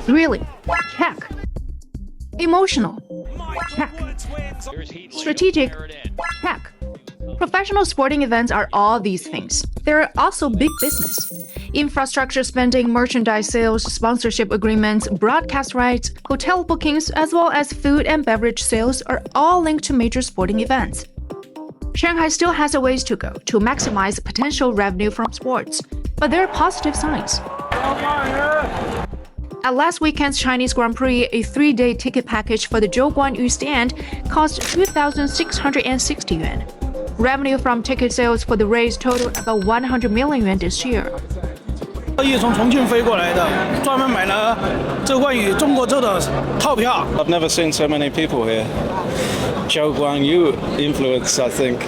Really? Check. Emotional? Check. Strategic? Check. Professional sporting events are all these things. They're also big business. Infrastructure spending, merchandise sales, sponsorship agreements, broadcast rights, hotel bookings, as well as food and beverage sales are all linked to major sporting events. Shanghai still has a ways to go to maximize potential revenue from sports, but there are positive signs. At last weekend's Chinese Grand Prix, a 3-day ticket package for the Zhou Guanyu Stand cost 2,660 yuan. Revenue from ticket sales for the race totaled about 100 million yuan this year. 特意从重庆飞过来的，专门买了这关于中国州的套票。 I've never seen so many people here. Zhou Guanyu influence, I think.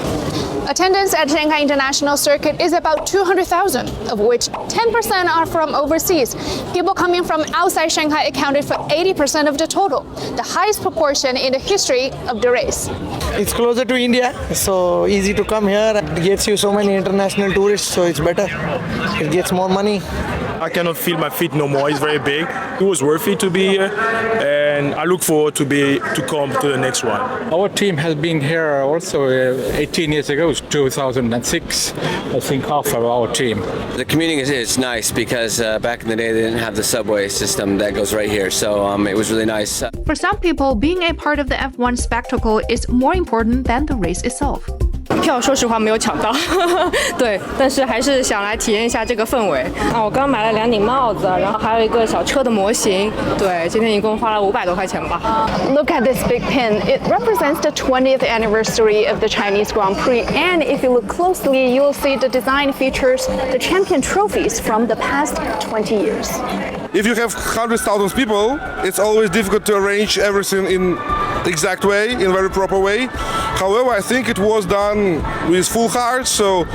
Attendance at Shanghai International Circuit is about 200,000, of which 10% are from overseas. People coming from outside Shanghai accounted for 80% of the total, the highest proportion in the history of the race. It's closer to India, so easy to come here. It gets you so many international tourists, so it's better. It gets more money. I cannot feel my feet no more. It's very big. It was worth it to be here, and I look forward to come to the next one. Our team has been here also 18 years ago, 2006. I think half of our team. The commuting is nice because back in the day they didn't have the subway system that goes right here, so it was really nice. For some people, being a part of the F1 spectacle is more important than the race itself. 票说实话没有抢到，对，但是还是想来体验一下这个氛围。啊，我刚买了2顶帽子，然后还有一个小车的模型。对，今天一共花了500多块钱吧。Look at this big pin. It represents the 20th anniversary of the Chinese Grand Prix, and if you look closely, you'll see the design features the champion trophies from the past 20 years. If you have 100,000 people, it's always difficult to arrange everything in the exact way, in a very proper way. However, I think it was done with full heart, so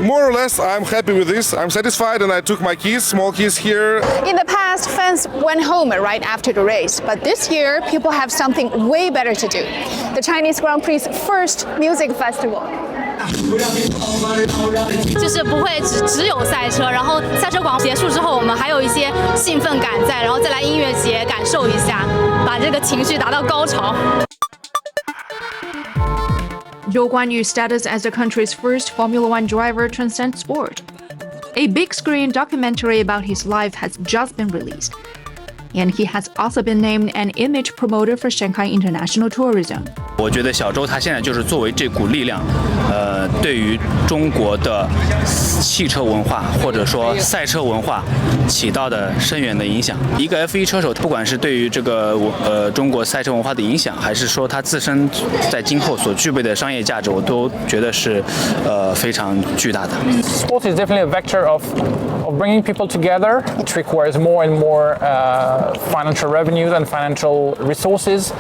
more or less I'm happy with this. I'm satisfied, and I took my keys, small keys here. In the past, fans went home right after the race, but this year, people have something way better to do. The Chinese Grand Prix's first music festival. 就是不会只有赛车，然后赛车广结束之后，我们还有一些兴奋感在，然后再来音乐节感受一下，把这个情绪达到高潮。Zhou Guanyu's status as the country's first Formula One driver transcends sport. A big-screen documentary about his life has just been released, and he has also been named an image promoter for Shanghai International Tourism. 我觉得小周他现在就是作为这股力量，对于中国的汽车文化或者说赛车文化起到的深远的影响。一个 F1 车手，不管是对于这个中国赛车文化的影响，还是说他自身在今后所具备的商业价值，我都觉得是非常巨大的。Sport is definitely a vector of bringing people together. It requires more and more financial revenues and financial resources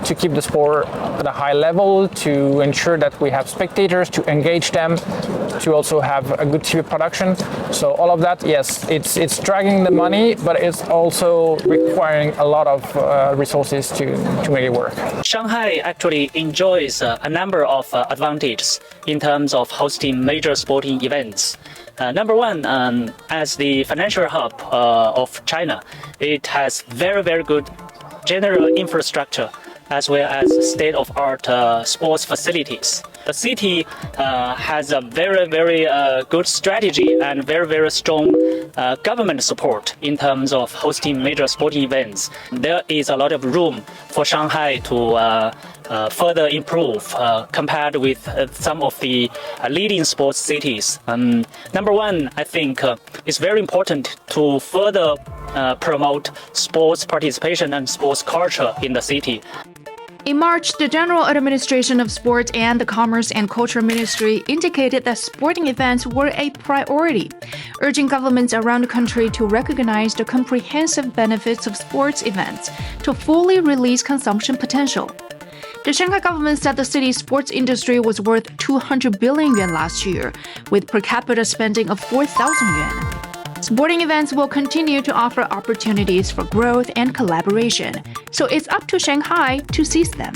to keep the sport at a high level, to ensure that we have spectators, to engage them, to also have a good TV production. So all of that, yes, it's dragging the money, but it's also requiring a lot of resources to make it work. Shanghai actually enjoys a number of advantages in terms of hosting major sporting events. Number one, as the financial hub of China, it has very, very good general infrastructure as well as state-of-art sports facilities. The city has a very, very good strategy and very, very strong government support in terms of hosting major sporting events. There is a lot of room for Shanghai to further improve compared with some of the leading sports cities. Number one, I think it's very important to further promote sports participation and sports culture in the city. In March, the General Administration of Sports and the Commerce and Culture Ministry indicated that sporting events were a priority, urging governments around the country to recognize the comprehensive benefits of sports events to fully release consumption potential. The Shanghai government said the city's sports industry was worth 200 billion yuan last year, with per capita spending of 4,000 yuan. Sporting events will continue to offer opportunities for growth and collaboration, so it's up to Shanghai to seize them.